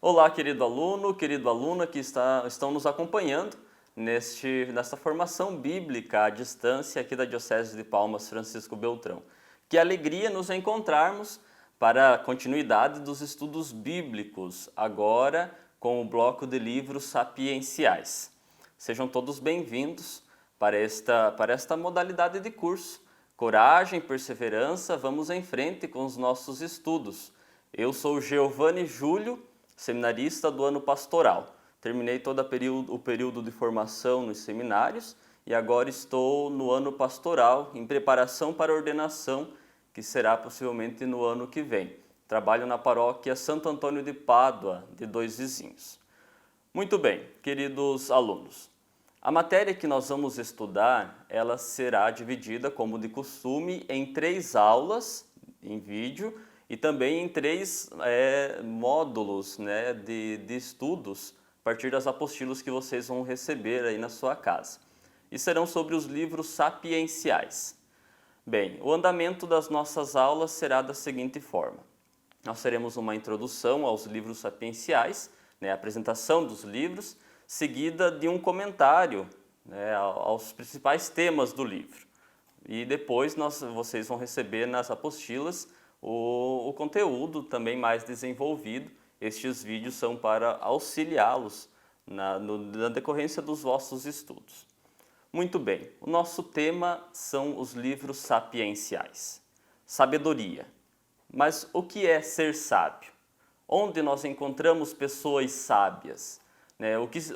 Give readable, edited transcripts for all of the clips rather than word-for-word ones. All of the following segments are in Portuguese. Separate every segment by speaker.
Speaker 1: Olá, querido aluno, querido aluna que estão nos acompanhando nesta formação bíblica à distância aqui da Diocese de Palmas Francisco Beltrão. Que alegria nos encontrarmos para a continuidade dos estudos bíblicos, agora com o bloco de livros sapienciais. Sejam todos bem-vindos para esta modalidade de curso. Coragem, perseverança, vamos em frente com os nossos estudos. Eu sou Giovanni Júlio, seminarista do ano pastoral. Terminei todo o período de formação nos seminários e agora estou no ano pastoral, em preparação para a ordenação, que será possivelmente no ano que vem. Trabalho na paróquia Santo Antônio de Pádua, de Dois Vizinhos. Muito bem, queridos alunos. A matéria que nós vamos estudar, ela será dividida, como de costume, em 3 aulas em vídeo, e também em 3 módulos de estudos a partir das apostilas que vocês vão receber aí na sua casa. E serão sobre os livros sapienciais. Bem, o andamento das nossas aulas será da seguinte forma. Nós teremos uma introdução aos livros sapienciais, a apresentação dos livros, seguida de um comentário aos principais temas do livro. E depois vocês vão receber nas apostilas o conteúdo também mais desenvolvido. Estes vídeos são para auxiliá-los na decorrência dos vossos estudos. Muito bem, o nosso tema são os livros sapienciais. Sabedoria. Mas o que é ser sábio? Onde nós encontramos pessoas sábias?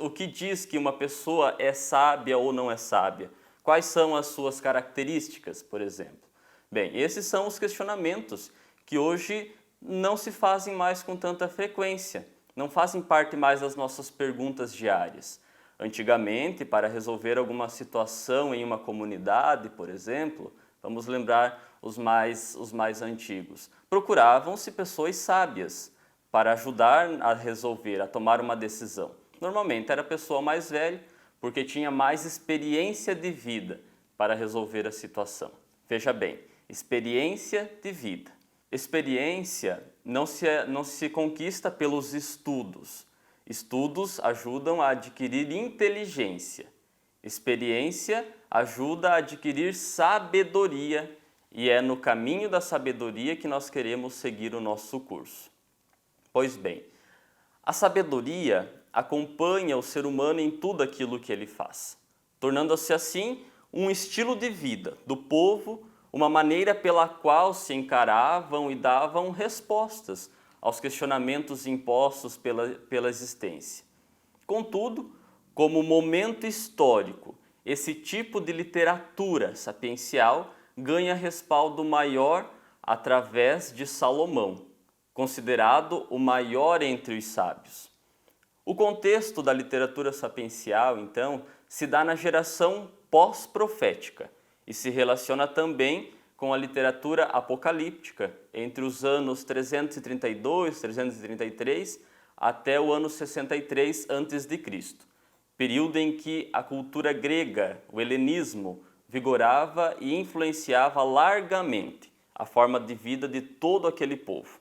Speaker 1: O que diz que uma pessoa é sábia ou não é sábia? Quais são as suas características, por exemplo? Bem, esses são os questionamentos que hoje não se fazem mais com tanta frequência, não fazem parte mais das nossas perguntas diárias. Antigamente, para resolver alguma situação em uma comunidade, por exemplo, vamos lembrar os mais antigos, procuravam-se pessoas sábias para ajudar a resolver, a tomar uma decisão. Normalmente era a pessoa mais velha, porque tinha mais experiência de vida para resolver a situação. Veja bem, experiência de vida. Experiência não se conquista pelos estudos. Estudos ajudam a adquirir inteligência. Experiência ajuda a adquirir sabedoria e é no caminho da sabedoria que nós queremos seguir o nosso curso. Pois bem, a sabedoria acompanha o ser humano em tudo aquilo que ele faz, tornando-se assim um estilo de vida do povo, uma maneira pela qual se encaravam e davam respostas aos questionamentos impostos pela existência. Contudo, como momento histórico, esse tipo de literatura sapiencial ganha respaldo maior através de Salomão, considerado o maior entre os sábios. O contexto da literatura sapiencial, então, se dá na geração pós-profética e se relaciona também com a literatura apocalíptica entre os anos 332, 333 até o ano 63 a.C., período em que a cultura grega, o helenismo, vigorava e influenciava largamente a forma de vida de todo aquele povo.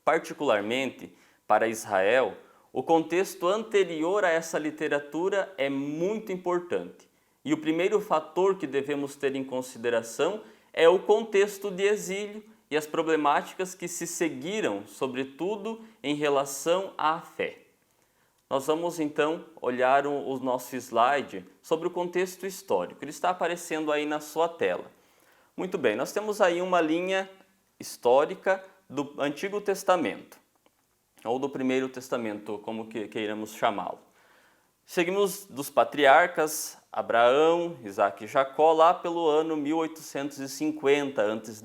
Speaker 1: Particularmente para Israel, o contexto anterior a essa literatura é muito importante. E o primeiro fator que devemos ter em consideração é o contexto de exílio e as problemáticas que se seguiram, sobretudo em relação à fé. Nós vamos então olhar o nosso slide sobre o contexto histórico. Ele está aparecendo aí na sua tela. Muito bem, nós temos aí uma linha histórica do Antigo Testamento, ou do Primeiro Testamento, como queiramos chamá-lo. Seguimos dos patriarcas Abraão, Isaac e Jacó, lá pelo ano 1850 a.C.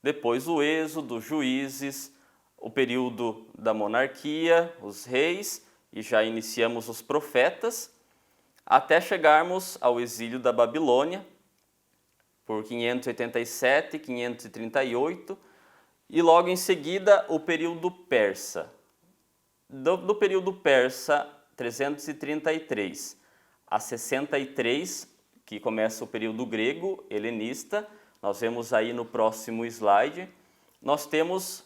Speaker 1: Depois o Êxodo, Juízes, o período da monarquia, os reis, e já iniciamos os profetas, até chegarmos ao exílio da Babilônia, por 587, 538, e logo em seguida o período persa. Do período persa, 333 a 63, que começa o período grego helenista, nós vemos aí no próximo slide, nós temos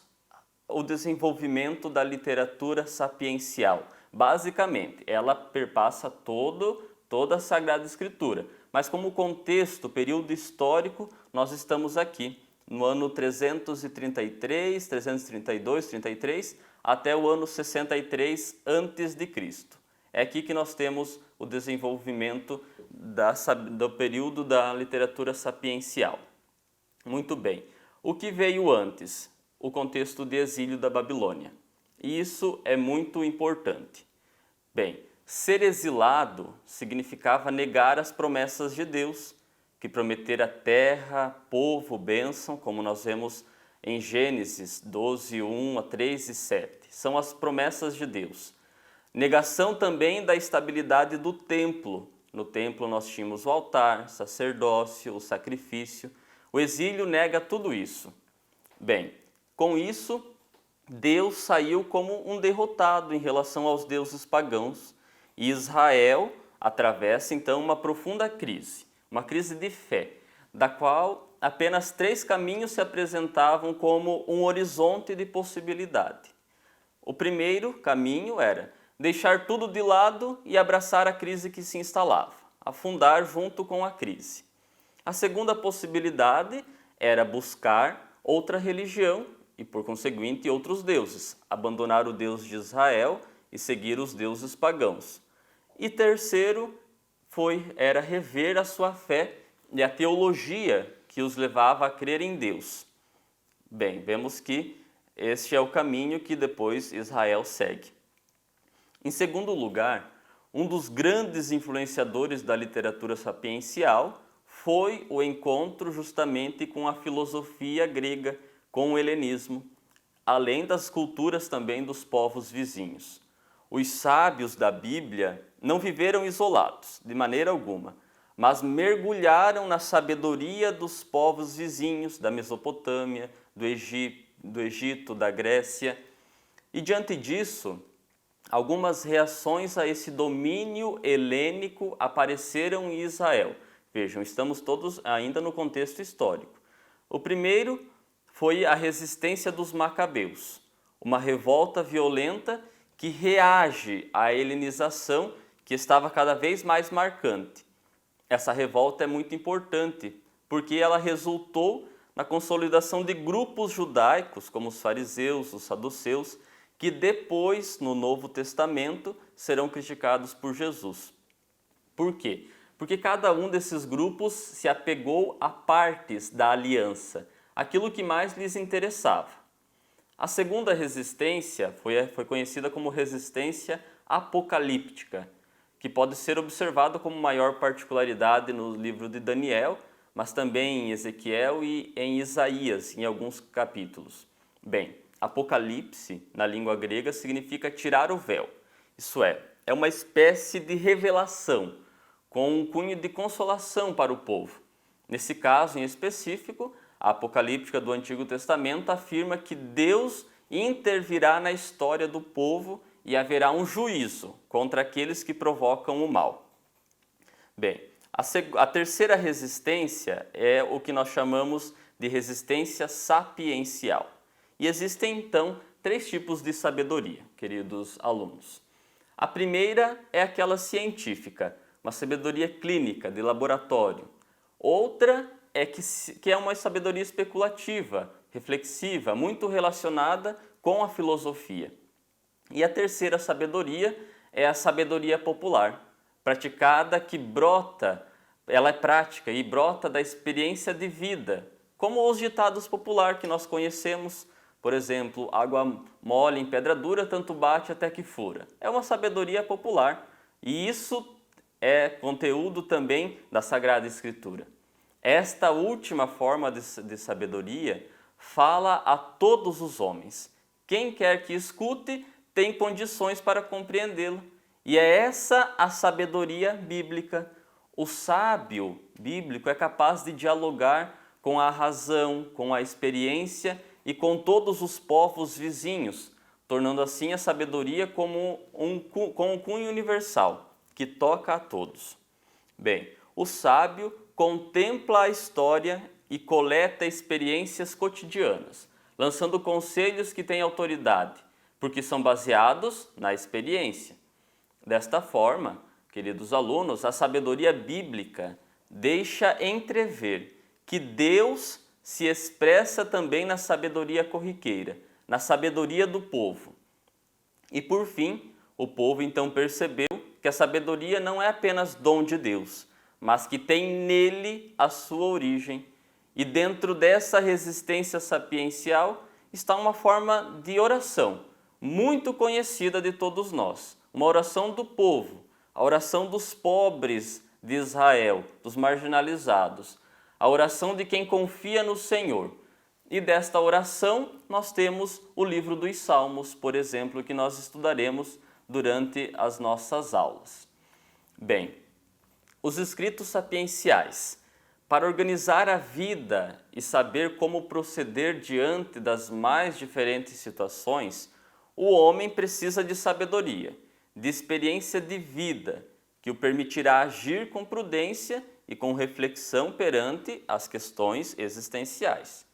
Speaker 1: o desenvolvimento da literatura sapiencial. Basicamente, ela perpassa toda a Sagrada Escritura. Mas como contexto, período histórico, nós estamos aqui no ano 333, 332, 33, até o ano 63 a.C. É aqui que nós temos o desenvolvimento do período da literatura sapiencial. Muito bem. O que veio antes? O contexto de exílio da Babilônia. E isso é muito importante. Bem, ser exilado significava negar as promessas de Deus, que prometera terra, povo, bênção, como nós vemos em Gênesis 12, 1 a 3 e 7. São as promessas de Deus. Negação também da estabilidade do templo. No templo nós tínhamos o altar, sacerdócio, o sacrifício. O exílio nega tudo isso. Bem, com isso, Deus saiu como um derrotado em relação aos deuses pagãos e Israel atravessa então uma profunda crise, uma crise de fé, da qual apenas 3 caminhos se apresentavam como um horizonte de possibilidade. O primeiro caminho era deixar tudo de lado e abraçar a crise que se instalava, afundar junto com a crise. A segunda possibilidade era buscar outra religião e, por conseguinte, outros deuses, abandonar o Deus de Israel e seguir os deuses pagãos. E terceiro era rever a sua fé e a teologia que os levava a crer em Deus. Bem, vemos que este é o caminho que depois Israel segue. Em segundo lugar, um dos grandes influenciadores da literatura sapiencial foi o encontro justamente com a filosofia grega, com o helenismo, além das culturas também dos povos vizinhos. Os sábios da Bíblia não viveram isolados, de maneira alguma, mas mergulharam na sabedoria dos povos vizinhos, da Mesopotâmia, do Egito, da Grécia. E diante disso, algumas reações a esse domínio helênico apareceram em Israel. Vejam, estamos todos ainda no contexto histórico. O primeiro foi a resistência dos macabeus, uma revolta violenta que reage à helenização que estava cada vez mais marcante. Essa revolta é muito importante, porque ela resultou na consolidação de grupos judaicos, como os fariseus, os saduceus, que depois, no Novo Testamento, serão criticados por Jesus. Por quê? Porque cada um desses grupos se apegou a partes da aliança, aquilo que mais lhes interessava. A segunda resistência foi conhecida como resistência apocalíptica, que pode ser observada como maior particularidade no livro de Daniel, mas também em Ezequiel e em Isaías, em alguns capítulos. Bem, Apocalipse, na língua grega, significa tirar o véu. Isso é uma espécie de revelação, com um cunho de consolação para o povo. Nesse caso em específico, a apocalíptica do Antigo Testamento afirma que Deus intervirá na história do povo e haverá um juízo contra aqueles que provocam o mal. Bem, a terceira resistência é o que nós chamamos de resistência sapiencial. E existem, então, 3 tipos de sabedoria, queridos alunos. A primeira é aquela científica, uma sabedoria clínica, de laboratório. Outra é que é uma sabedoria especulativa, reflexiva, muito relacionada com a filosofia. E a terceira sabedoria é a sabedoria popular, praticada que brota, ela é prática e brota da experiência de vida, como os ditados populares que nós conhecemos. Por exemplo, água mole em pedra dura, tanto bate até que fura. É uma sabedoria popular e isso é conteúdo também da Sagrada Escritura. Esta última forma de sabedoria fala a todos os homens. Quem quer que escute tem condições para compreendê-lo. E é essa a sabedoria bíblica. O sábio bíblico é capaz de dialogar com a razão, com a experiência e com todos os povos vizinhos, tornando assim a sabedoria como um cunho universal, que toca a todos. Bem, o sábio contempla a história e coleta experiências cotidianas, lançando conselhos que têm autoridade, porque são baseados na experiência. Desta forma, queridos alunos, a sabedoria bíblica deixa entrever que Deus se expressa também na sabedoria corriqueira, na sabedoria do povo. E por fim, o povo então percebeu que a sabedoria não é apenas dom de Deus, mas que tem nele a sua origem. E dentro dessa resistência sapiencial está uma forma de oração muito conhecida de todos nós, uma oração do povo, a oração dos pobres de Israel, dos marginalizados, a oração de quem confia no Senhor. E desta oração nós temos o livro dos Salmos, por exemplo, que nós estudaremos durante as nossas aulas. Bem, os escritos sapienciais, para organizar a vida e saber como proceder diante das mais diferentes situações, o homem precisa de sabedoria, de experiência de vida, que o permitirá agir com prudência e com reflexão perante as questões existenciais.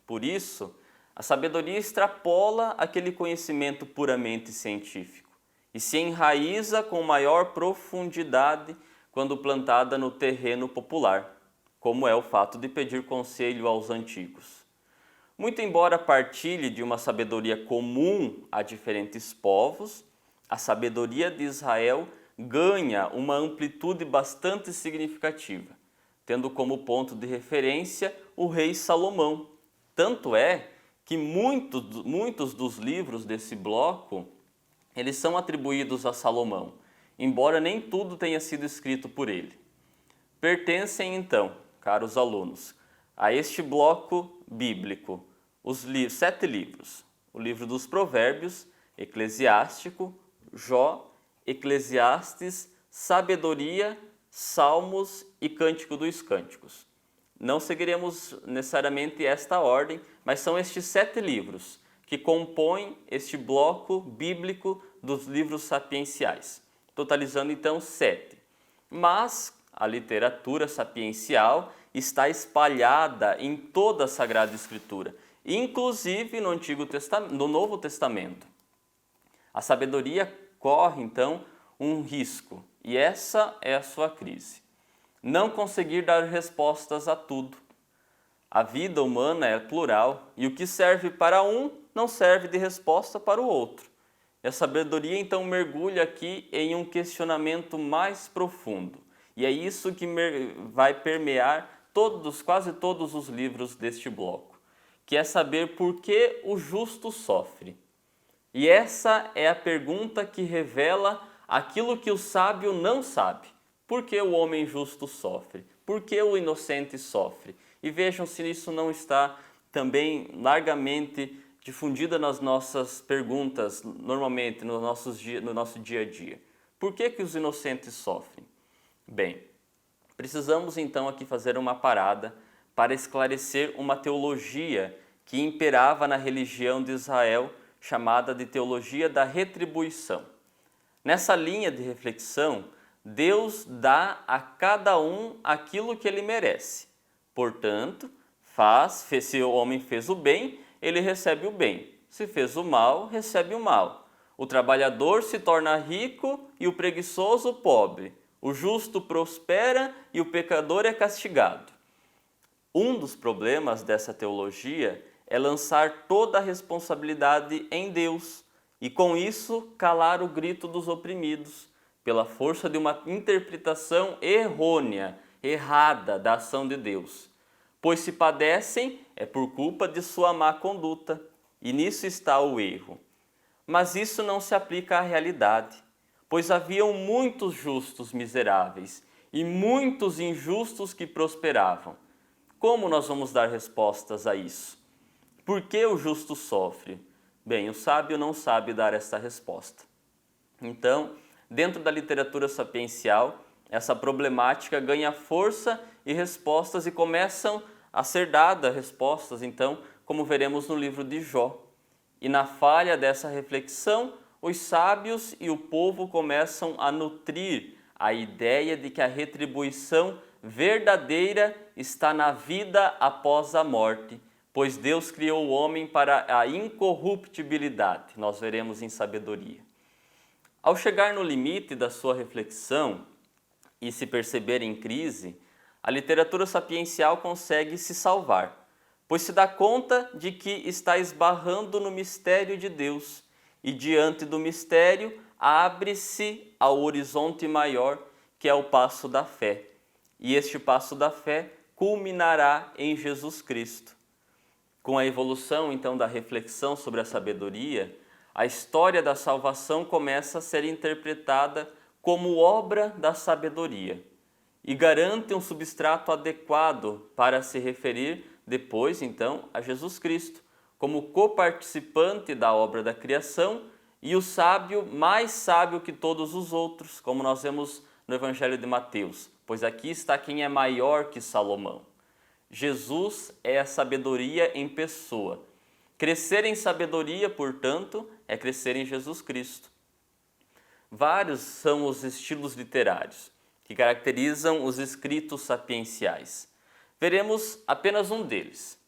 Speaker 1: Por isso, a sabedoria extrapola aquele conhecimento puramente científico e se enraiza com maior profundidade quando plantada no terreno popular, como é o fato de pedir conselho aos antigos. Muito embora partilhe de uma sabedoria comum a diferentes povos, a sabedoria de Israel ganha uma amplitude bastante significativa, tendo como ponto de referência o rei Salomão. Tanto é que muitos dos livros desse bloco, eles são atribuídos a Salomão, embora nem tudo tenha sido escrito por ele. Pertencem então, caros alunos, a este bloco bíblico os 7 livros: o livro dos Provérbios, Eclesiástico, Jó, Eclesiastes, Sabedoria, Salmos e Cântico dos Cânticos. Não seguiremos necessariamente esta ordem, mas são estes 7 livros que compõem este bloco bíblico dos livros sapienciais, totalizando então 7. Mas a literatura sapiencial está espalhada em toda a Sagrada Escritura, inclusive no Novo Testamento. A sabedoria corre então um risco, e essa é a sua crise: não conseguir dar respostas a tudo. A vida humana é plural e o que serve para um não serve de resposta para o outro. E a sabedoria então mergulha aqui em um questionamento mais profundo. E é isso que vai permear quase todos os livros deste bloco, que é saber por que o justo sofre. E essa é a pergunta que revela aquilo que o sábio não sabe. Por que o homem justo sofre? Por que o inocente sofre? E vejam se isso não está também largamente difundida nas nossas perguntas, normalmente no nosso dia a dia. Por que os inocentes sofrem? Bem, precisamos então aqui fazer uma parada para esclarecer uma teologia que imperava na religião de Israel, chamada de teologia da retribuição. Nessa linha de reflexão, Deus dá a cada um aquilo que ele merece. Portanto, se o homem fez o bem, ele recebe o bem. Se fez o mal, recebe o mal. O trabalhador se torna rico e o preguiçoso pobre. O justo prospera e o pecador é castigado. Um dos problemas dessa teologia é lançar toda a responsabilidade em Deus e, com isso, calar o grito dos oprimidos, pela força de uma interpretação errônea, errada da ação de Deus. Pois se padecem, é por culpa de sua má conduta, e nisso está o erro. Mas isso não se aplica à realidade, pois haviam muitos justos miseráveis e muitos injustos que prosperavam. Como nós vamos dar respostas a isso? Por que o justo sofre? Bem, o sábio não sabe dar esta resposta. Então, dentro da literatura sapiencial, essa problemática ganha força e respostas e começam a ser dadas respostas, então, como veremos no livro de Jó. E na falha dessa reflexão, os sábios e o povo começam a nutrir a ideia de que a retribuição verdadeira está na vida após a morte, pois Deus criou o homem para a incorruptibilidade, nós veremos em sabedoria. Ao chegar no limite da sua reflexão e se perceber em crise, a literatura sapiencial consegue se salvar, pois se dá conta de que está esbarrando no mistério de Deus e diante do mistério abre-se ao horizonte maior, que é o passo da fé. E este passo da fé culminará em Jesus Cristo. Com a evolução, então, da reflexão sobre a sabedoria, a história da salvação começa a ser interpretada como obra da sabedoria e garante um substrato adequado para se referir depois, então, a Jesus Cristo, como coparticipante da obra da criação e o sábio mais sábio que todos os outros, como nós vemos no Evangelho de Mateus, pois aqui está quem é maior que Salomão. Jesus é a sabedoria em pessoa. Crescer em sabedoria, portanto, é crescer em Jesus Cristo. Vários são os estilos literários que caracterizam os escritos sapienciais. Veremos apenas um deles,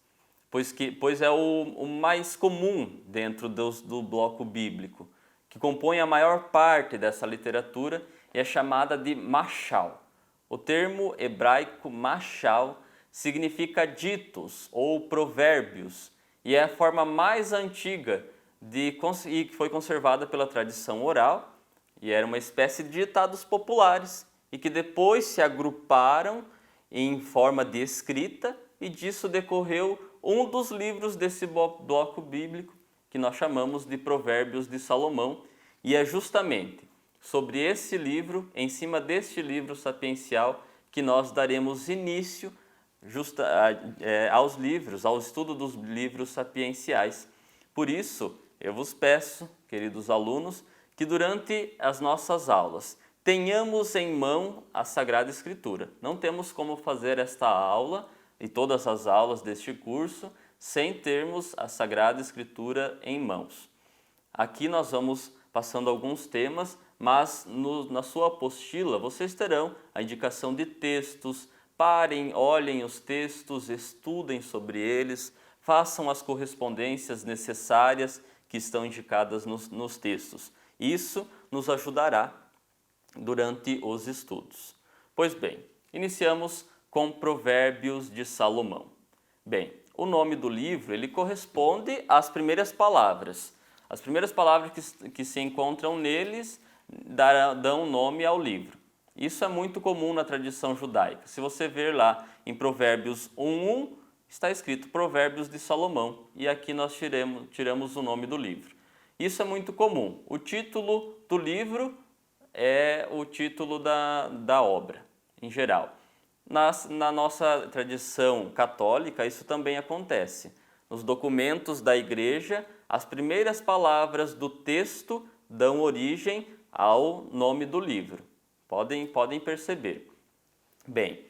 Speaker 1: pois é o mais comum dentro do bloco bíblico, que compõe a maior parte dessa literatura e é chamada de machal. O termo hebraico machal significa ditos ou provérbios e é a forma mais antiga e que foi conservada pela tradição oral e era uma espécie de ditados populares e que depois se agruparam em forma de escrita e disso decorreu um dos livros desse bloco bíblico que nós chamamos de Provérbios de Salomão e é justamente sobre esse livro, em cima deste livro sapiencial, que nós daremos início ao estudo dos livros sapienciais. Por isso, eu vos peço, queridos alunos, que durante as nossas aulas tenhamos em mão a Sagrada Escritura. Não temos como fazer esta aula e todas as aulas deste curso sem termos a Sagrada Escritura em mãos. Aqui nós vamos passando alguns temas, mas na sua apostila vocês terão a indicação de textos. Parem, olhem os textos, estudem sobre eles, façam as correspondências necessárias que estão indicadas nos textos. Isso nos ajudará durante os estudos. Pois bem, iniciamos com Provérbios de Salomão. Bem, o nome do livro ele corresponde às primeiras palavras. As primeiras palavras que se encontram neles dão nome ao livro. Isso é muito comum na tradição judaica. Se você ver lá em Provérbios 1:1, está escrito Provérbios de Salomão, e aqui nós tiramos o nome do livro. Isso é muito comum. O título do livro é o título da obra, em geral. Na nossa tradição católica, isso também acontece. Nos documentos da igreja, as primeiras palavras do texto dão origem ao nome do livro. Podem perceber. Bem,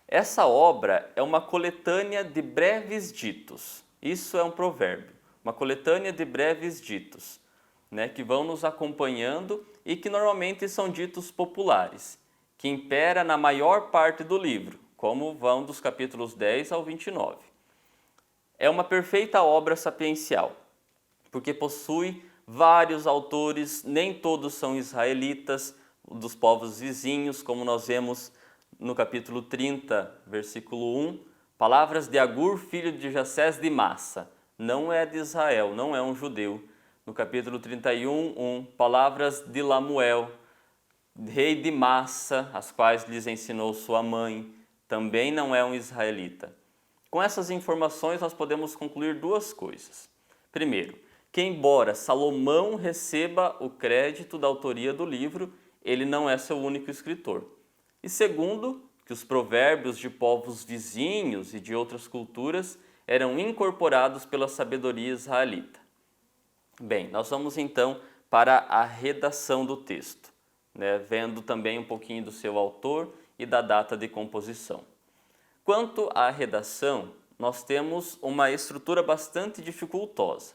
Speaker 1: essa obra é uma coletânea de breves ditos. Isso é um provérbio. Uma coletânea de breves ditos, que vão nos acompanhando e que normalmente são ditos populares, que impera na maior parte do livro, como vão dos capítulos 10 ao 29. É uma perfeita obra sapiencial, porque possui vários autores, nem todos são israelitas, dos povos vizinhos, como nós vemos no capítulo 30, versículo 1, palavras de Agur, filho de Jessés de Massa, não é de Israel, não é um judeu. No capítulo 31, 1, palavras de Lamuel, rei de Massa, as quais lhes ensinou sua mãe, também não é um israelita. Com essas informações nós podemos concluir duas coisas. Primeiro, que embora Salomão receba o crédito da autoria do livro, ele não é seu único escritor. E segundo, que os provérbios de povos vizinhos e de outras culturas eram incorporados pela sabedoria israelita. Bem, nós vamos então para a redação do texto, vendo também um pouquinho do seu autor e da data de composição. Quanto à redação, nós temos uma estrutura bastante dificultosa,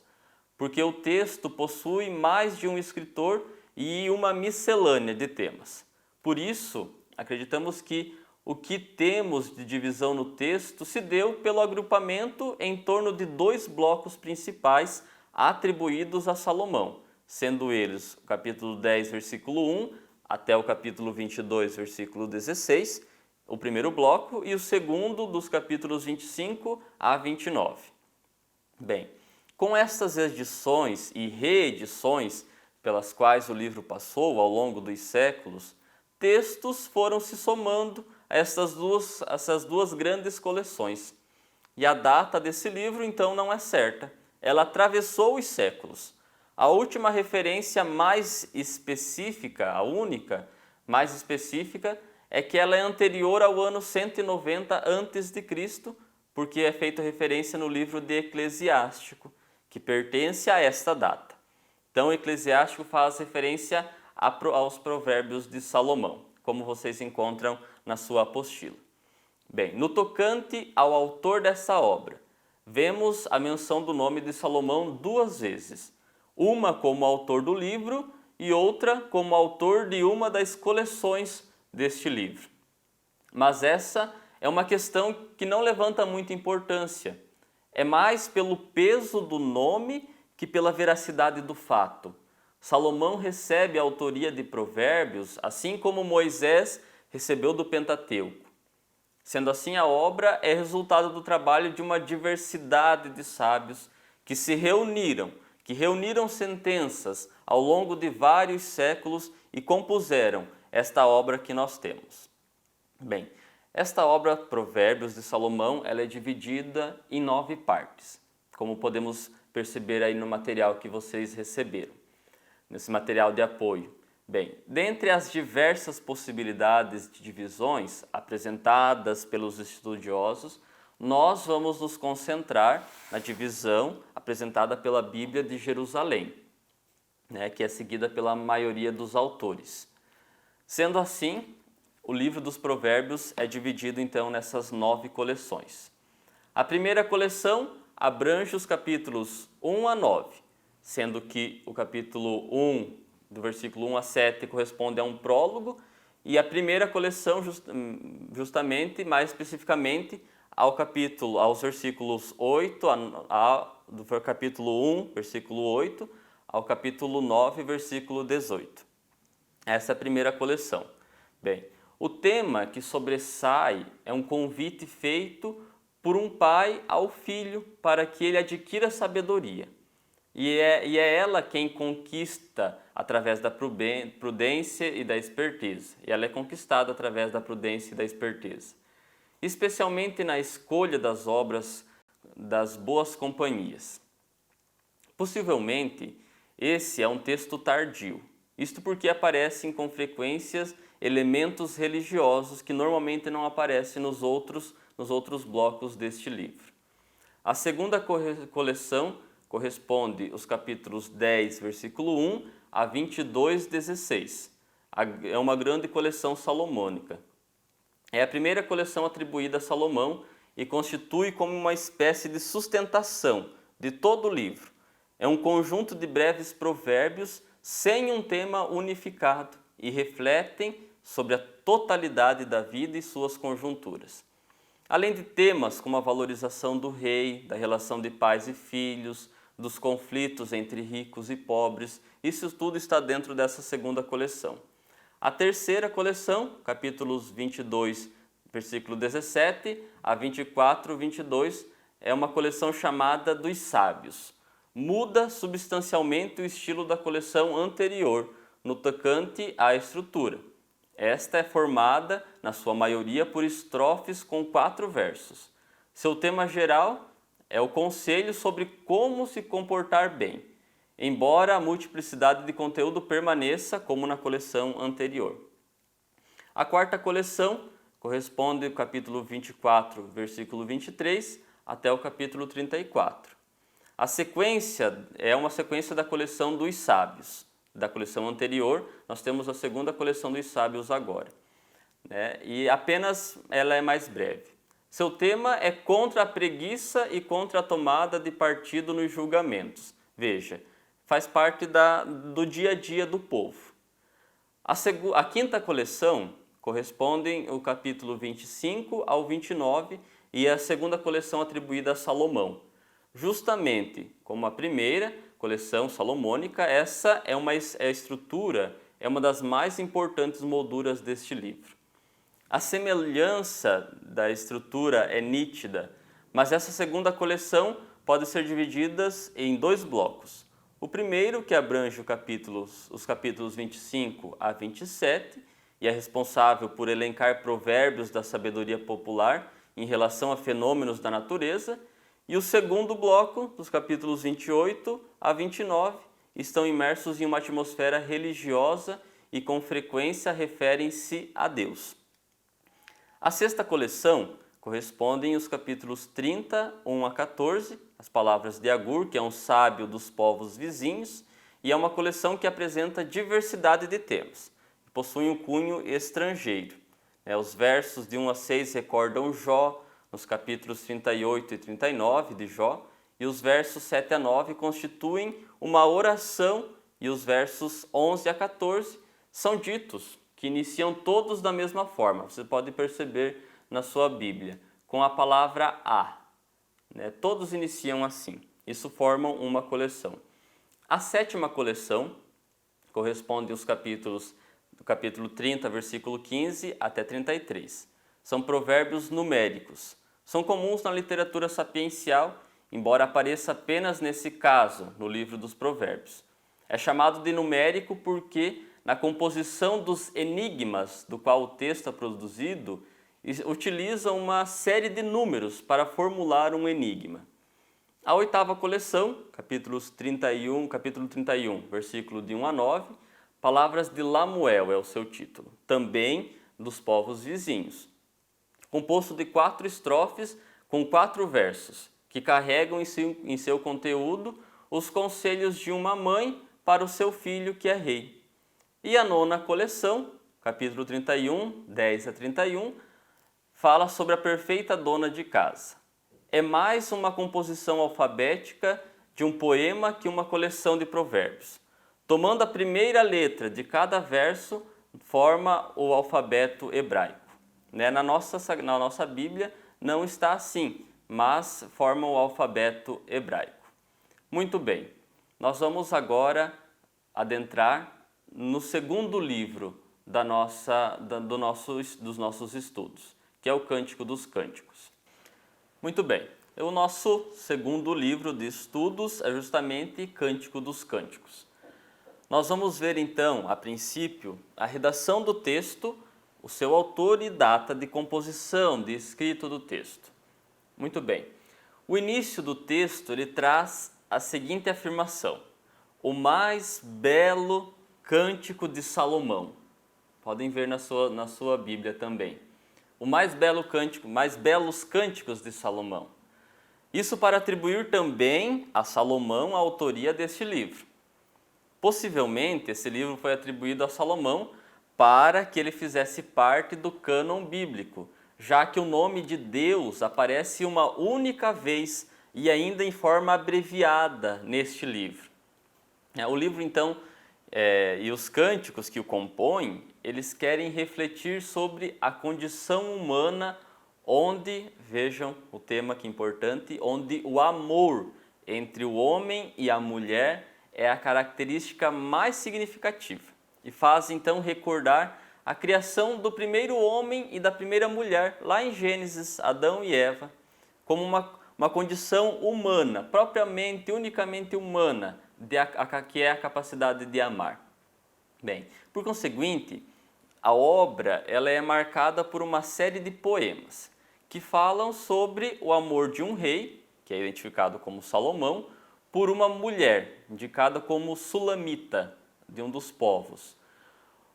Speaker 1: porque o texto possui mais de um escritor e uma miscelânea de temas. Por isso, acreditamos que o que temos de divisão no texto se deu pelo agrupamento em torno de dois blocos principais atribuídos a Salomão, sendo eles o capítulo 10, versículo 1, até o capítulo 22, versículo 16, o primeiro bloco, e o segundo dos capítulos 25 a 29. Bem, com estas edições e reedições pelas quais o livro passou ao longo dos séculos, textos foram se somando a essas duas grandes coleções. E a data desse livro, então, não é certa. Ela atravessou os séculos. A última referência mais específica, a única mais específica, é que ela é anterior ao ano 190 a.C., porque é feita referência no livro de Eclesiástico, que pertence a esta data. Então, o Eclesiástico faz referência aos provérbios de Salomão, como vocês encontram na sua apostila. Bem, no tocante ao autor dessa obra, vemos a menção do nome de Salomão duas vezes, uma como autor do livro e outra como autor de uma das coleções deste livro. Mas essa é uma questão que não levanta muita importância. É mais pelo peso do nome que pela veracidade do fato. Salomão recebe a autoria de Provérbios, assim como Moisés recebeu do Pentateuco. Sendo assim, a obra é resultado do trabalho de uma diversidade de sábios que se reuniram, que reuniram sentenças ao longo de vários séculos e compuseram esta obra que nós temos. Bem, esta obra Provérbios de Salomão, ela é dividida em 9 partes, como podemos perceber aí no material que vocês receberam, nesse material de apoio. Bem, dentre as diversas possibilidades de divisões apresentadas pelos estudiosos, nós vamos nos concentrar na divisão apresentada pela Bíblia de Jerusalém, que é seguida pela maioria dos autores. Sendo assim, o livro dos Provérbios é dividido então nessas 9 coleções. A primeira coleção abrange os capítulos 1 a 9, sendo que o capítulo 1, do versículo 1 a 7, corresponde a um prólogo, e a primeira coleção, justamente, mais especificamente, aos versículos 8, do capítulo 1, versículo 8, ao capítulo 9, versículo 18. Essa é a primeira coleção. Bem, o tema que sobressai é um convite feito por um pai ao filho para que ele adquira sabedoria. E é ela quem conquista através da prudência e da esperteza. E ela é conquistada através da prudência e da esperteza. Especialmente na escolha das obras das boas companhias. Possivelmente, esse é um texto tardio. Isto porque aparecem com frequências elementos religiosos que normalmente não aparecem nos outros blocos deste livro. A segunda coleção corresponde os capítulos 10, versículo 1 a 22, 16. É uma grande coleção salomônica. É a primeira coleção atribuída a Salomão e constitui como uma espécie de sustentação de todo o livro. É um conjunto de breves provérbios sem um tema unificado e refletem sobre a totalidade da vida e suas conjunturas. Além de temas como a valorização do rei, da relação de pais e filhos, dos conflitos entre ricos e pobres, isso tudo está dentro dessa segunda coleção. A terceira coleção, capítulos 22, versículo 17 a 24, 22, é uma coleção chamada dos sábios. Muda substancialmente o estilo da coleção anterior, no tocante à estrutura. Esta é formada, na sua maioria, por estrofes com 4 versos. Seu tema geral é o conselho sobre como se comportar bem, embora a multiplicidade de conteúdo permaneça como na coleção anterior. A quarta coleção corresponde ao capítulo 24, versículo 23, até o capítulo 34. A sequência é uma sequência da coleção dos sábios. Da coleção anterior, nós temos a segunda coleção dos sábios agora. E apenas ela é mais breve. Seu tema é contra a preguiça e contra a tomada de partido nos julgamentos. Veja, faz parte do dia a dia do povo. A quinta coleção correspondem o capítulo 25 ao 29 e a segunda coleção atribuída a Salomão. Justamente como a primeira coleção salomônica, essa é a estrutura, é uma das mais importantes molduras deste livro. A semelhança da estrutura é nítida, mas essa segunda coleção pode ser dividida em dois blocos. O primeiro, que abrange os capítulos 25 a 27, e é responsável por elencar provérbios da sabedoria popular em relação a fenômenos da natureza, e o segundo bloco, dos capítulos 28 a 29, estão imersos em uma atmosfera religiosa e com frequência referem-se a Deus. A sexta coleção correspondem os capítulos 30, 1 a 14, as palavras de Agur, que é um sábio dos povos vizinhos, e é uma coleção que apresenta diversidade de temas, possui um cunho estrangeiro. Os versos de 1 a 6 recordam Jó, nos capítulos 38 e 39 de Jó, e os versos 7 a 9 constituem uma oração, e os versos 11 a 14 são ditos, que iniciam todos da mesma forma. Você pode perceber na sua Bíblia, com a palavra a. Todos iniciam assim. Isso formam uma coleção. A sétima coleção corresponde aos do capítulo 30, versículo 15 até 33. São provérbios numéricos. São comuns na literatura sapiencial, embora apareça apenas nesse caso, no livro dos provérbios. É chamado de numérico porque, na composição dos enigmas do qual o texto é produzido, utiliza uma série de números para formular um enigma. A oitava coleção, capítulo 31, versículo de 1 a 9, Palavras de Lamuel é o seu título, também dos povos vizinhos. Composto de 4 estrofes com 4 versos, que carregam em seu conteúdo os conselhos de uma mãe para o seu filho que é rei. E a nona coleção, capítulo 31, 10 a 31, fala sobre a perfeita dona de casa. É mais uma composição alfabética de um poema que uma coleção de provérbios. Tomando a primeira letra de cada verso, forma o alfabeto hebraico. Na nossa Bíblia não está assim, mas forma o alfabeto hebraico. Muito bem, nós vamos agora adentrar no segundo livro dos nossos estudos, que é o Cântico dos Cânticos. Muito bem, o nosso segundo livro de estudos é justamente Cântico dos Cânticos. Nós vamos ver então, a princípio, a redação do texto, o seu autor e data de composição, de escrito do texto. Muito bem. O início do texto ele traz a seguinte afirmação: o mais belo cântico de Salomão. Podem ver na sua Bíblia também. O mais belos cânticos de Salomão. Isso para atribuir também a Salomão a autoria deste livro. Possivelmente, esse livro foi atribuído a Salomão para que ele fizesse parte do cânon bíblico, já que o nome de Deus aparece uma única vez e ainda em forma abreviada neste livro. O livro, então, e os cânticos que o compõem, eles querem refletir sobre a condição humana onde, vejam o tema que é importante, onde o amor entre o homem e a mulher é a característica mais significativa e faz então recordar a criação do primeiro homem e da primeira mulher, lá em Gênesis, Adão e Eva, como uma condição humana, propriamente, unicamente humana, que é a capacidade de amar. Bem, por conseguinte, a obra ela é marcada por uma série de poemas que falam sobre o amor de um rei, que é identificado como Salomão, por uma mulher, indicada como Sulamita, de um dos povos.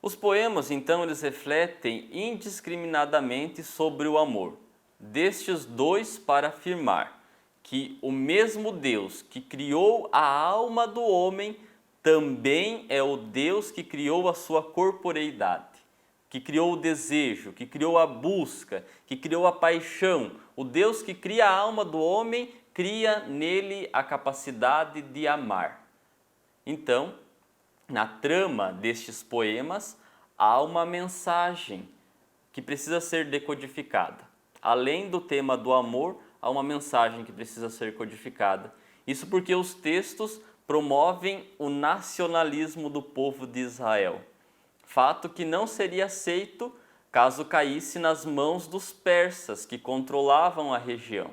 Speaker 1: Os poemas, então, eles refletem indiscriminadamente sobre o amor destes dois para afirmar que o mesmo Deus que criou a alma do homem também é o Deus que criou a sua corporeidade, que criou o desejo, que criou a busca, que criou a paixão. O Deus que cria a alma do homem cria nele a capacidade de amar. Então, na trama destes poemas, há uma mensagem que precisa ser decodificada. Além do tema do amor, há uma mensagem que precisa ser codificada. Isso porque os textos promovem o nacionalismo do povo de Israel, fato que não seria aceito caso caísse nas mãos dos persas, que controlavam a região.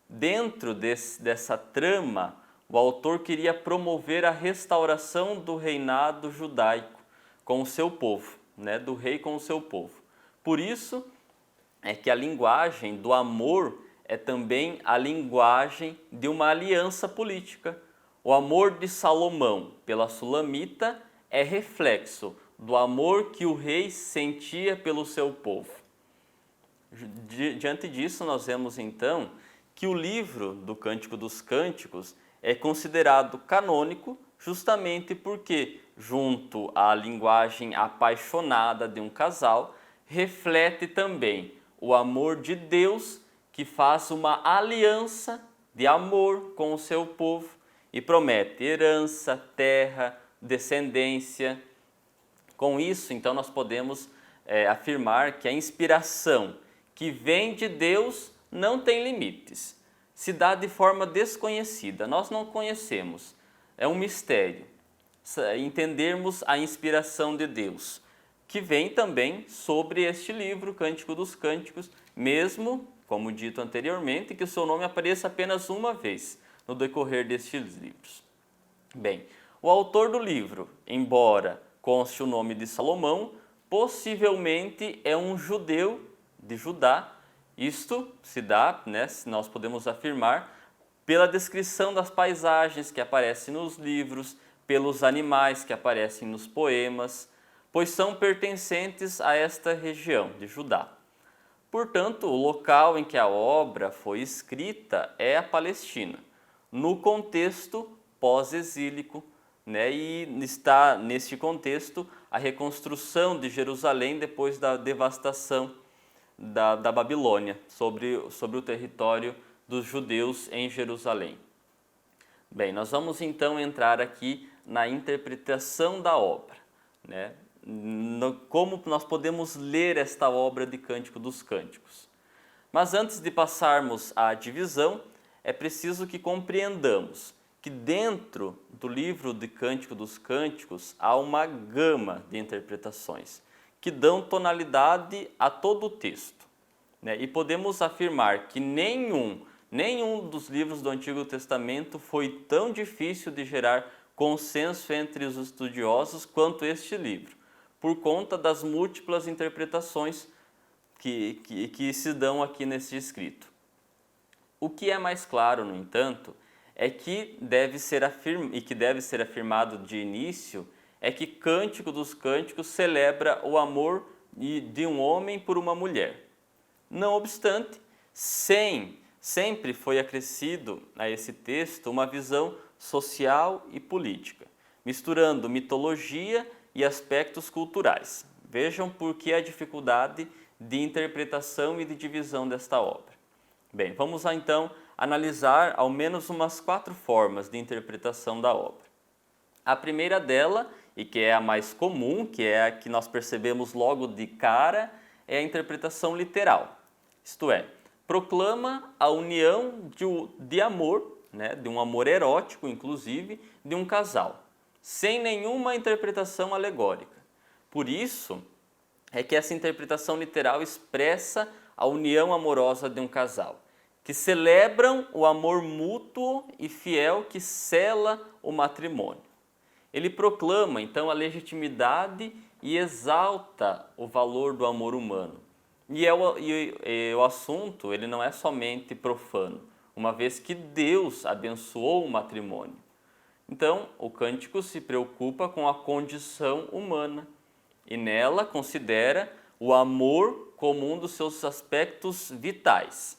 Speaker 1: Dentro dessa trama, o autor queria promover a restauração do reinado judaico com o seu povo, do rei com o seu povo. Por isso é que a linguagem do amor é também a linguagem de uma aliança política. O amor de Salomão pela Sulamita é reflexo do amor que o rei sentia pelo seu povo. Diante disso, nós vemos então que o livro do Cântico dos Cânticos é considerado canônico justamente porque, junto à linguagem apaixonada de um casal, reflete também o amor de Deus que faz uma aliança de amor com o seu povo e promete herança, terra, descendência. Com isso, então, nós podemos afirmar que a inspiração que vem de Deus não tem limites. Se dá de forma desconhecida, nós não conhecemos. É um mistério entendermos a inspiração de Deus, que vem também sobre este livro, Cântico dos Cânticos, mesmo, como dito anteriormente, que o seu nome apareça apenas uma vez no decorrer destes livros. Bem, o autor do livro, embora conste o nome de Salomão, possivelmente é um judeu de Judá. Isto se dá, nós podemos afirmar, pela descrição das paisagens que aparecem nos livros, pelos animais que aparecem nos poemas, pois são pertencentes a esta região de Judá. Portanto, o local em que a obra foi escrita é a Palestina, no contexto pós-exílico, e está neste contexto a reconstrução de Jerusalém depois da devastação da Babilônia sobre o território dos judeus em Jerusalém. Bem, nós vamos então entrar aqui na interpretação da obra, como nós podemos ler esta obra de Cântico dos Cânticos. Mas antes de passarmos à divisão, é preciso que compreendamos que dentro do livro de Cântico dos Cânticos há uma gama de interpretações que dão tonalidade a todo o texto. E podemos afirmar que nenhum dos livros do Antigo Testamento foi tão difícil de gerar consenso entre os estudiosos quanto este livro, por conta das múltiplas interpretações que se dão aqui nesse escrito. O que é mais claro, no entanto, é que deve ser afirmado de início é que Cântico dos Cânticos celebra o amor de um homem por uma mulher. Não obstante, sempre foi acrescido a esse texto uma visão social e política, misturando mitologia e aspectos culturais. Vejam por que a dificuldade de interpretação e de divisão desta obra. Bem, vamos lá então analisar ao menos umas 4 formas de interpretação da obra. A primeira dela, e que é a mais comum, que é a que nós percebemos logo de cara, é a interpretação literal. Isto é, proclama a união de amor, de um amor erótico, inclusive, de um casal, sem nenhuma interpretação alegórica. Por isso é que essa interpretação literal expressa a união amorosa de um casal, que celebram o amor mútuo e fiel que sela o matrimônio. Ele proclama, então, a legitimidade e exalta o valor do amor humano. E o assunto ele não é somente profano, uma vez que Deus abençoou o matrimônio. Então, o cântico se preocupa com a condição humana e nela considera o amor como um dos seus aspectos vitais.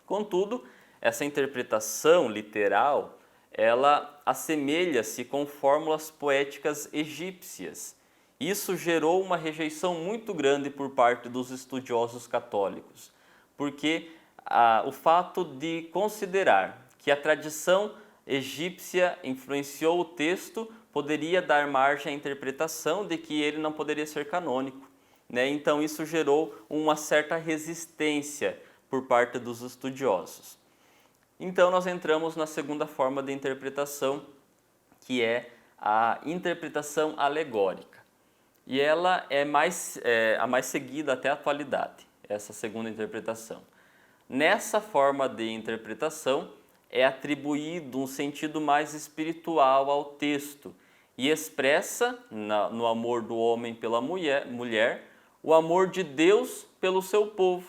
Speaker 1: Contudo, essa interpretação literal, ela assemelha-se com fórmulas poéticas egípcias. Isso gerou uma rejeição muito grande por parte dos estudiosos católicos, porque o fato de considerar que a tradição egípcia influenciou o texto poderia dar margem à interpretação de que ele não poderia ser canônico, né? Então isso gerou uma certa resistência por parte dos estudiosos. Então nós entramos na segunda forma de interpretação, que é a interpretação alegórica. E ela é a mais seguida até a atualidade, essa segunda interpretação. Nessa forma de interpretação é atribuído um sentido mais espiritual ao texto e expressa, no amor do homem pela mulher, o amor de Deus pelo seu povo.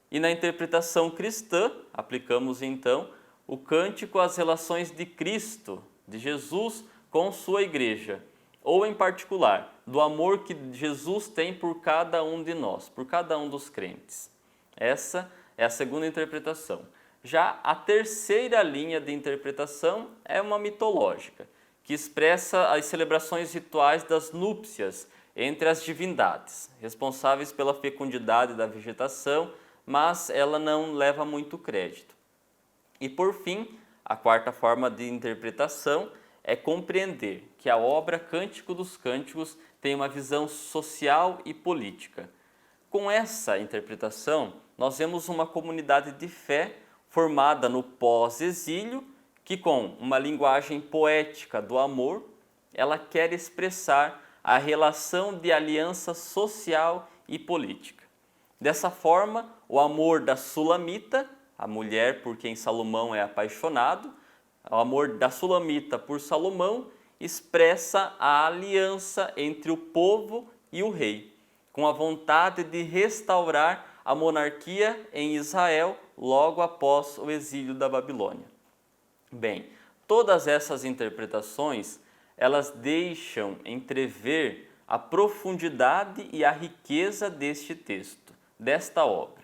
Speaker 1: E na interpretação cristã, aplicamos então o cântico às relações de Cristo, de Jesus com sua igreja, ou em particular, do amor que Jesus tem por cada um de nós, por cada um dos crentes. Essa é a segunda interpretação. Já a terceira linha de interpretação é uma mitológica, que expressa as celebrações rituais das núpcias entre as divindades, responsáveis pela fecundidade da vegetação, mas ela não leva muito crédito. E por fim, a quarta forma de interpretação é compreender que a obra Cântico dos Cânticos tem uma visão social e política. Com essa interpretação, nós vemos uma comunidade de fé formada no pós-exílio, que com uma linguagem poética do amor, ela quer expressar a relação de aliança social e política. Dessa forma, o amor da Sulamita, a mulher por quem Salomão é apaixonado, o amor da Sulamita por Salomão expressa a aliança entre o povo e o rei, com a vontade de restaurar a monarquia em Israel logo após o exílio da Babilônia. Bem, todas essas interpretações, elas deixam entrever a profundidade e a riqueza deste texto, desta obra.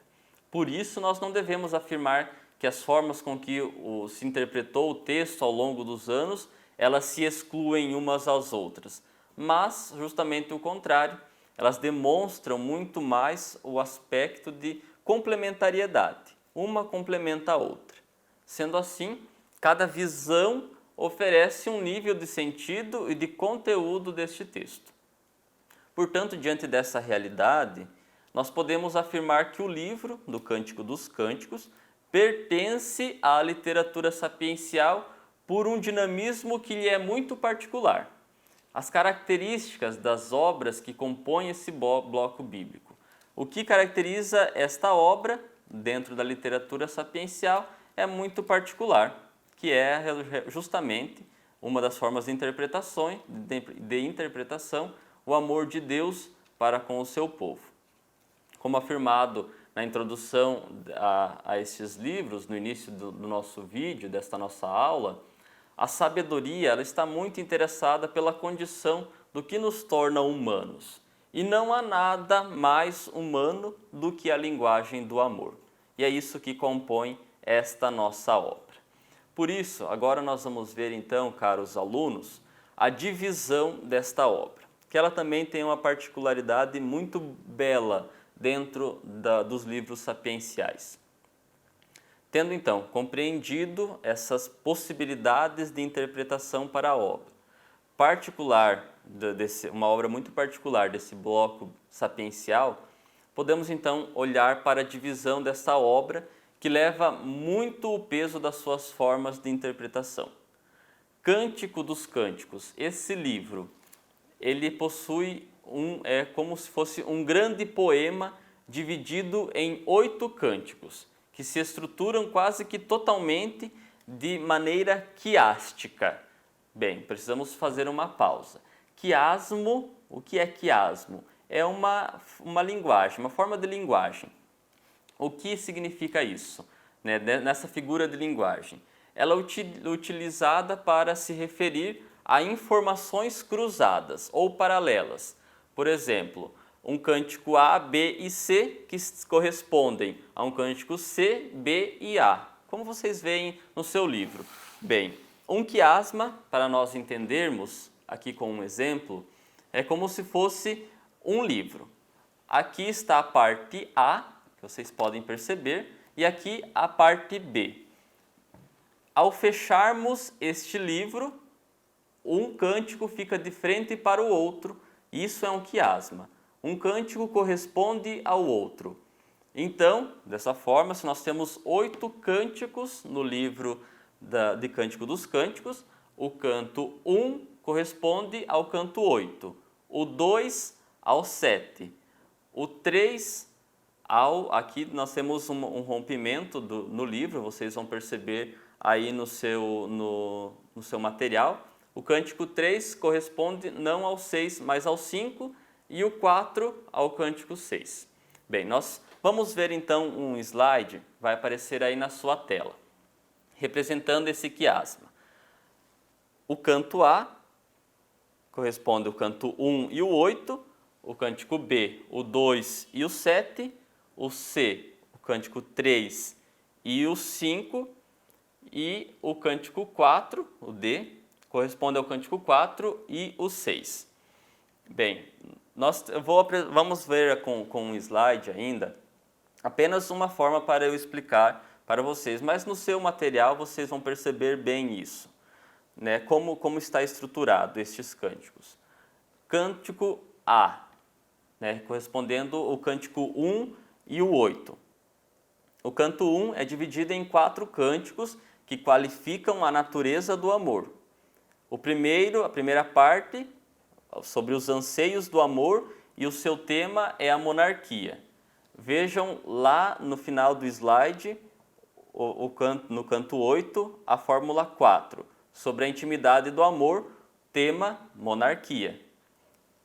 Speaker 1: Por isso, nós não devemos afirmar que as formas com que se interpretou o texto ao longo dos anos, elas se excluem umas às outras, mas justamente o contrário, elas demonstram muito mais o aspecto de complementariedade, uma complementa a outra. Sendo assim, cada visão oferece um nível de sentido e de conteúdo deste texto. Portanto, diante dessa realidade, nós podemos afirmar que o livro do Cântico dos Cânticos pertence à literatura sapiencial por um dinamismo que lhe é muito particular. As características das obras que compõem esse bloco bíblico. O que caracteriza esta obra, dentro da literatura sapiencial, é muito particular, que é justamente uma das formas de interpretação, o amor de Deus para com o seu povo. Como afirmado na introdução a estes livros, no início do nosso vídeo, desta nossa aula, a sabedoria ela está muito interessada pela condição do que nos torna humanos. E não há nada mais humano do que a linguagem do amor. E é isso que compõe esta nossa obra. Por isso, agora nós vamos ver então, caros alunos, a divisão desta obra, que ela também tem uma particularidade muito bela dentro dos livros sapienciais. Tendo então compreendido essas possibilidades de interpretação para a obra, uma obra muito particular desse bloco sapiencial, podemos então olhar para a divisão dessa obra que leva muito o peso das suas formas de interpretação. Cântico dos Cânticos, esse livro, ele possui é como se fosse um grande poema dividido em 8 cânticos, que se estruturam quase que totalmente de maneira quiástica. Bem, precisamos fazer uma pausa. Quiasmo, o que é quiasmo? É uma linguagem, uma forma de linguagem. O que significa isso, né, nessa figura de linguagem? Ela é utilizada para se referir a informações cruzadas ou paralelas. Por exemplo, um cântico A, B e C que correspondem a um cântico C, B e A, como vocês veem no seu livro. Bem, um quiasma, para nós entendermos aqui com um exemplo, é como se fosse um livro. Aqui está a parte A, que vocês podem perceber, e aqui a parte B. Ao fecharmos este livro, um cântico fica de frente para o outro, isso é um quiasma. um cântico corresponde ao outro. Então, dessa forma, se nós temos 8 cânticos no livro de Cântico dos Cânticos, o canto 1 corresponde ao canto 8, o 2 ao 7, o 3 aqui nós temos um rompimento no livro, vocês vão perceber aí no seu material. O cântico 3 corresponde não ao 6, mas ao 5, e o 4 ao cântico 6. Bem, nós vamos ver então um slide, vai aparecer aí na sua tela, representando esse quiasma. O canto A corresponde ao canto 1 e o 8, o cântico B, o 2 e o 7, o C, o cântico 3 e o 5, e o cântico 4, o D, corresponde ao cântico 4 e o 6. Bem, vamos ver com um slide ainda, apenas uma forma para eu explicar para vocês, mas no seu material vocês vão perceber bem isso, né? Como está estruturado estes cânticos. Cântico A, né? Correspondendo ao cântico 1 e o 8. O canto 1 é dividido em 4 cânticos que qualificam a natureza do amor. A primeira parte, sobre os anseios do amor, e o seu tema é a monarquia. Vejam lá no final do slide, no canto 8, a fórmula 4, sobre a intimidade do amor, tema monarquia.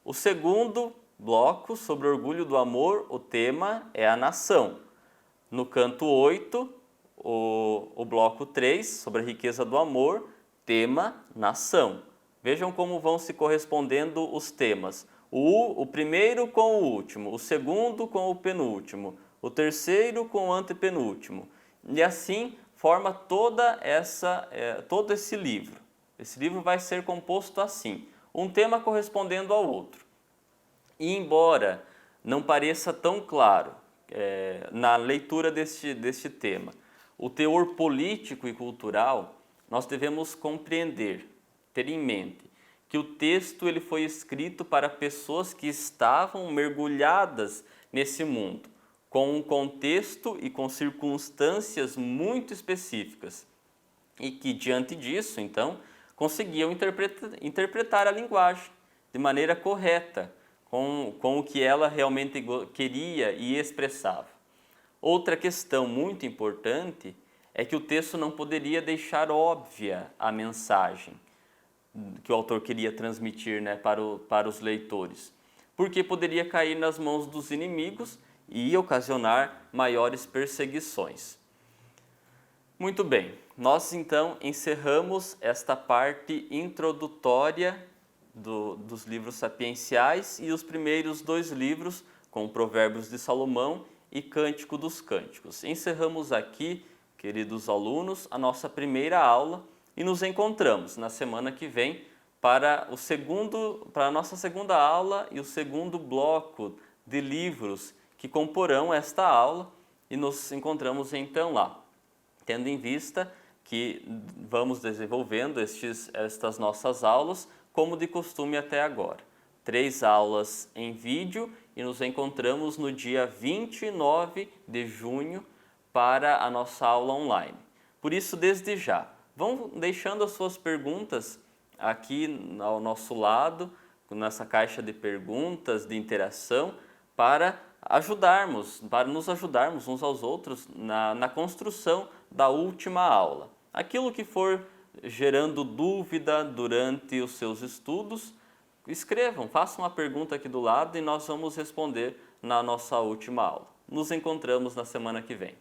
Speaker 1: O segundo bloco, sobre o orgulho do amor, o tema é a nação. No canto 8, o bloco 3, sobre a riqueza do amor, tema nação. Vejam como vão se correspondendo os temas. O primeiro com o último, o segundo com o penúltimo, o terceiro com o antepenúltimo. E assim forma todo esse livro. Esse livro vai ser composto assim, um tema correspondendo ao outro. E embora não pareça tão claro na leitura deste tema, o teor político e cultural, nós devemos compreender, ter em mente, que o texto ele foi escrito para pessoas que estavam mergulhadas nesse mundo, com um contexto e com circunstâncias muito específicas, e que, diante disso, então, conseguiam interpretar a linguagem de maneira correta, com o que ela realmente queria e expressava. Outra questão muito importante é que o texto não poderia deixar óbvia a mensagem que o autor queria transmitir, né, para os leitores, porque poderia cair nas mãos dos inimigos e ocasionar maiores perseguições. Muito bem, nós então encerramos esta parte introdutória dos livros sapienciais e os primeiros 2 livros, com Provérbios de Salomão e Cântico dos Cânticos. Encerramos aqui, queridos alunos, a nossa primeira aula e nos encontramos na semana que vem para a nossa segunda aula e o segundo bloco de livros que comporão esta aula, e nos encontramos então lá, tendo em vista que vamos desenvolvendo estas nossas aulas como de costume até agora. 3 aulas em vídeo e nos encontramos no dia 29 de junho para a nossa aula online. Por isso, desde já, vão deixando as suas perguntas aqui ao nosso lado, nessa caixa de perguntas, de interação, para nos ajudarmos uns aos outros na construção da última aula. Aquilo que for gerando dúvida durante os seus estudos, escrevam, façam uma pergunta aqui do lado e nós vamos responder na nossa última aula. Nos encontramos na semana que vem.